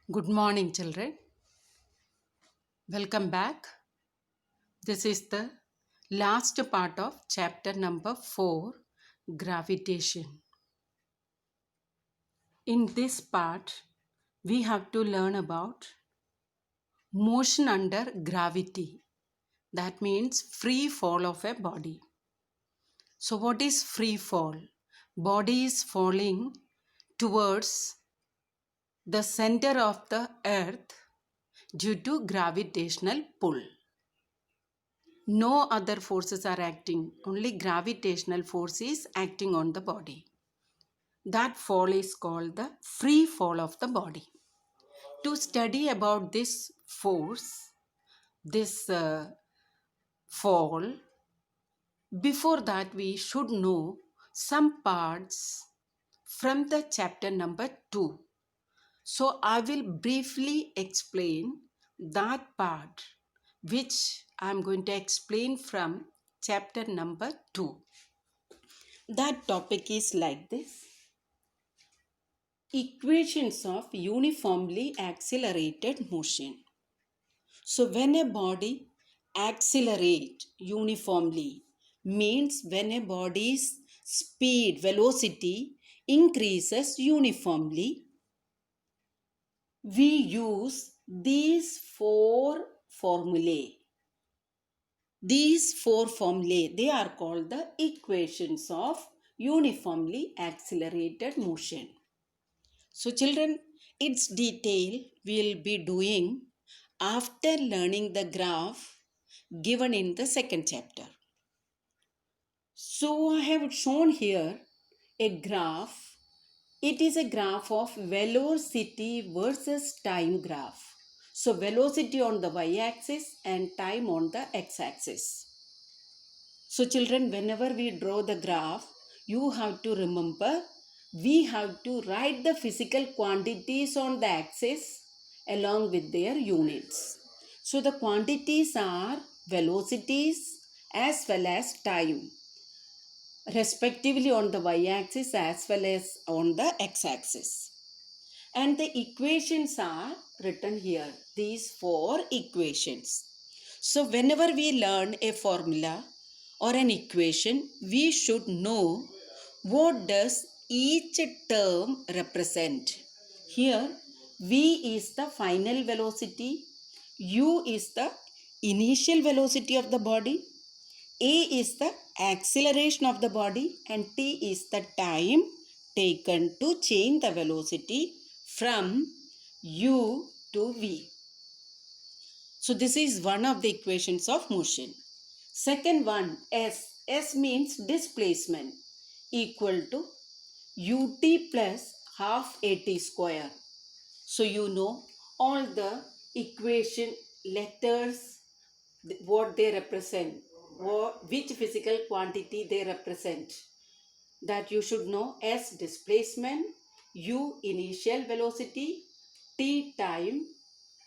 Good morning, children. Welcome back. This is the last part of chapter number 4, Gravitation. In this part, we have to learn about motion under gravity. That means free fall of a body. So, what is free fall? Body is falling towards the center of the earth due to gravitational pull. No other forces are acting, only gravitational force is acting on the body. That fall is called the free fall of the body. To study about this force, this fall, before that we should know some parts from the chapter number 2. So I will briefly explain that part which I am going to explain from chapter number 2. That topic is like this: equations of uniformly accelerated motion. So, when a body accelerates uniformly, means when a body's speed, velocity increases uniformly, we use these four formulae. These four formulae, they are called the equations of uniformly accelerated motion. So, children, its detail we'll be doing after learning the graph given in the second chapter. So, I have shown here a graph. It is a graph of velocity versus time graph. So, velocity on the y-axis and time on the x-axis. So, children, whenever we draw the graph, you have to remember we have to write the physical quantities on the axis along with their units. So, the quantities are velocities as well as time, respectively on the y-axis as well as on the x-axis. And the equations are written here, these four equations. So, whenever we learn a formula or an equation, we should know what does each term represent. Here, V is the final velocity, U is the initial velocity of the body, A is the acceleration of the body, and T is the time taken to change the velocity from U to V. So this is one of the equations of motion. Second one, S. S means displacement, equal to ut plus half at square. So you know all the equation letters, what they represent, which physical quantity they represent. That you should know: S displacement, U initial velocity, T time,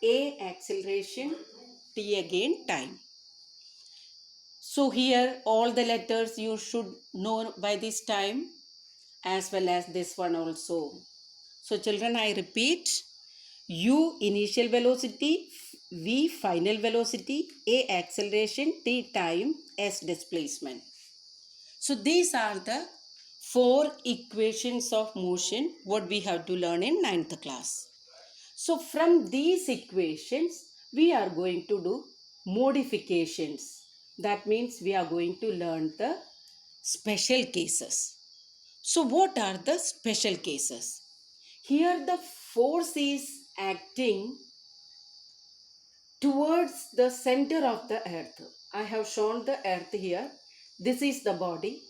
A acceleration, T again time. So here all the letters you should know by this time, as well as this one also. So children, I repeat: U initial velocity, V final velocity, A acceleration, T time, S displacement. So these are the four equations of motion what we have to learn in 9th class. So from these equations we are going to do modifications. That means we are going to learn the special cases. So what are the special cases? Here the force is acting towards the center of the earth. I have shown the earth here. This is the body.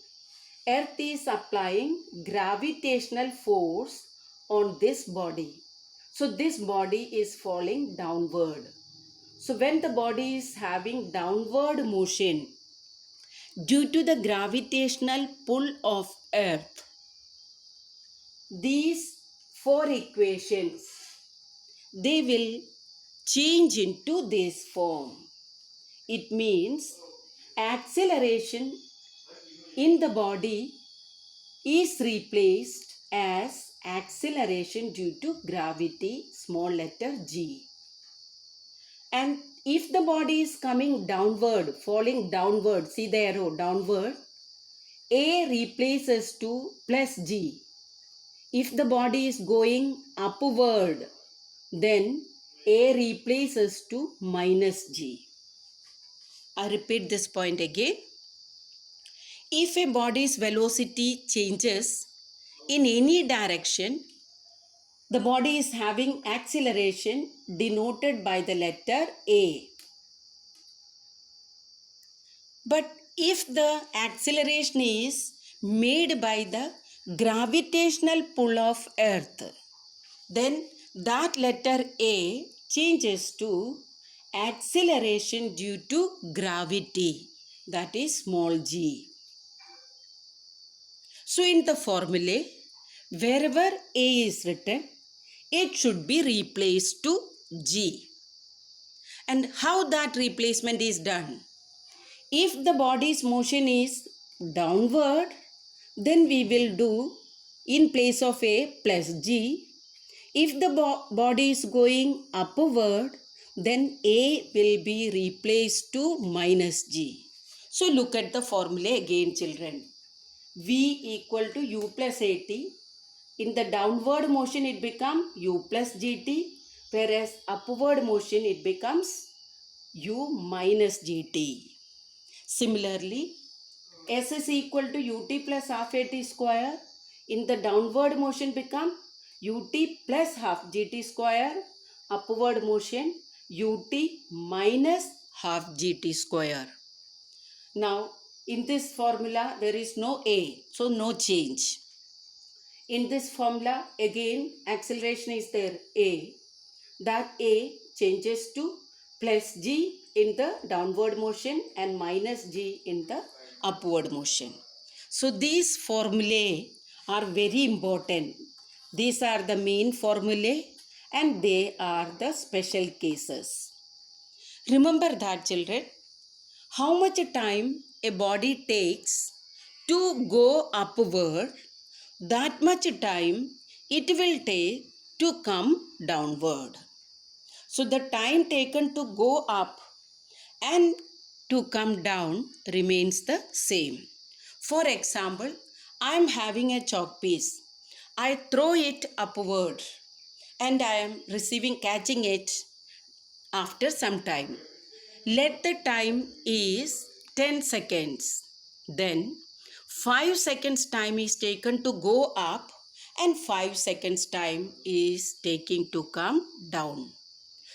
Earth is applying gravitational force on this body. So this body is falling downward. So when the body is having downward motion due to the gravitational pull of earth, these four equations, they will change into this form. It means acceleration in the body is replaced as acceleration due to gravity, small letter g. And if the body is coming downward, falling downward, see the arrow downward, a replaces to plus g. If the body is going upward, then a replaces to minus g. I repeat this point again. If a body's velocity changes in any direction, the body is having acceleration denoted by the letter A. But if the acceleration is made by the gravitational pull of Earth, then that letter A changes to acceleration due to gravity, that is small g. So in the formulae, wherever A is written, it should be replaced to g. And how that replacement is done? If the body's motion is downward, then we will do in place of A plus g. If the body is going upward, then A will be replaced to minus g. So look at the formula again, children. V equal to u plus at. In the downward motion it becomes u plus gt, whereas upward motion it becomes u minus gt. Similarly, S is equal to ut plus half at square. In the downward motion become ut plus half gt square. Upward motion ut minus half gt square. Now, in this formula, there is no A, so no change. In this formula, again, acceleration is there, A. That A changes to plus G in the downward motion and minus G in the upward motion. So, these formulae are very important. These are the main formulae and they are the special cases. Remember that, children. How much time a body takes to go upward, that much time it will take to come downward. So the time taken to go up and to come down remains the same. For example, I am having a chalk piece. I throw it upward and I am catching it after some time. Let the time is 10 seconds. Then 5 seconds time is taken to go up and 5 seconds time is taking to come down.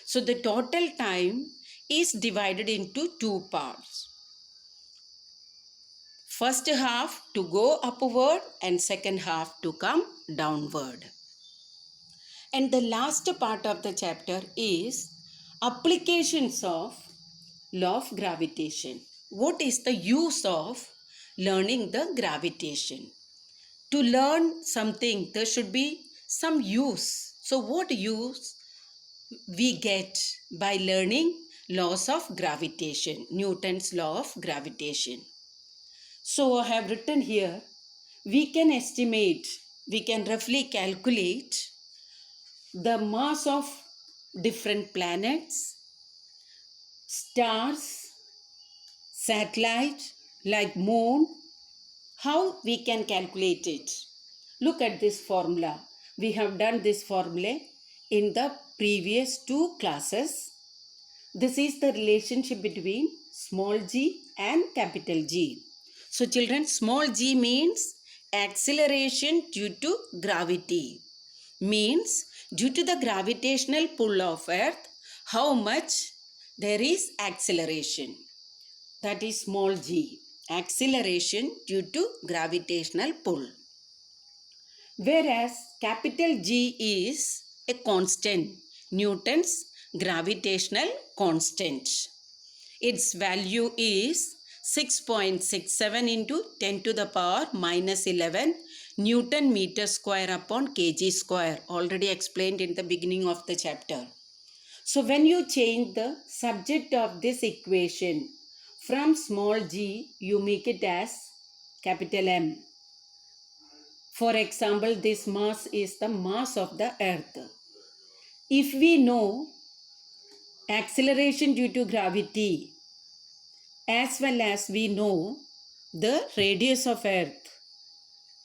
So the total time is divided into two parts. First half to go upward and second half to come downward. And the last part of the chapter is applications of law of gravitation. What is the use of learning the gravitation? To learn something, there should be some use. So what use we get by learning laws of gravitation, Newton's law of gravitation? So I have written here, we can estimate, we can roughly calculate the mass of different planets, stars, satellite like moon. How we can calculate it? Look at this formula. We have done this formula in the previous two classes. This is the relationship between small g and capital G. So children, small g means acceleration due to gravity. Means due to the gravitational pull of Earth, how much there is acceleration. That is small g. Acceleration due to gravitational pull. Whereas capital G is a constant, Newton's gravitational constant. Its value is 6.67 into 10 to the power minus 11 Newton meter square upon kg square. Already explained in the beginning of the chapter. So when you change the subject of this equation from small g, you make it as capital M. For example, this mass is the mass of the earth. If we know acceleration due to gravity, as well as we know the radius of earth,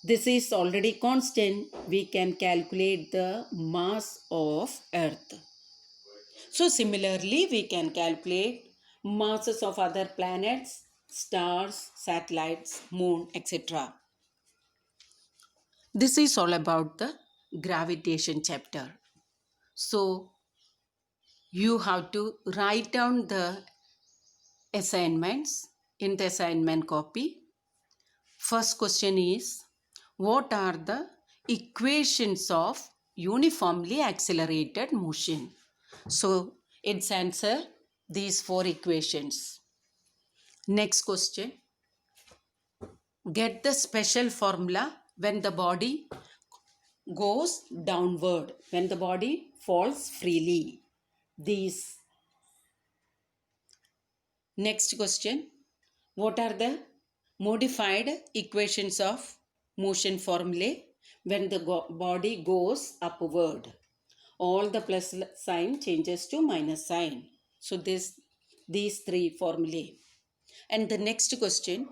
this is already constant, we can calculate the mass of earth. So similarly, we can calculate masses of other planets, stars, satellites, moon, etc. This is all about the gravitation chapter. So you have to write down the assignments in the assignment copy. First question is, what are the equations of uniformly accelerated motion? So it's answer these four equations. Next question, get the special formula when the body goes downward, when the body falls freely. These. Next question, what are the modified equations of motion formulae when the body goes upward? All the plus sign changes to minus sign. So these three formulae. And the next question,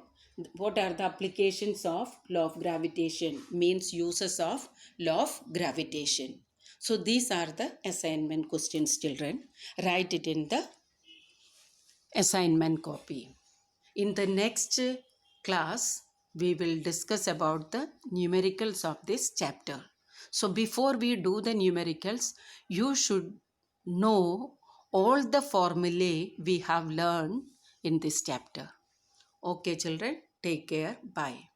what are the applications of law of gravitation? Means uses of law of gravitation. So these are the assignment questions, children. Write it in the assignment copy. In the next class, we will discuss about the numericals of this chapter. So before we do the numericals, you should know all the formulae we have learned in this chapter. Okay, children, take care. Bye.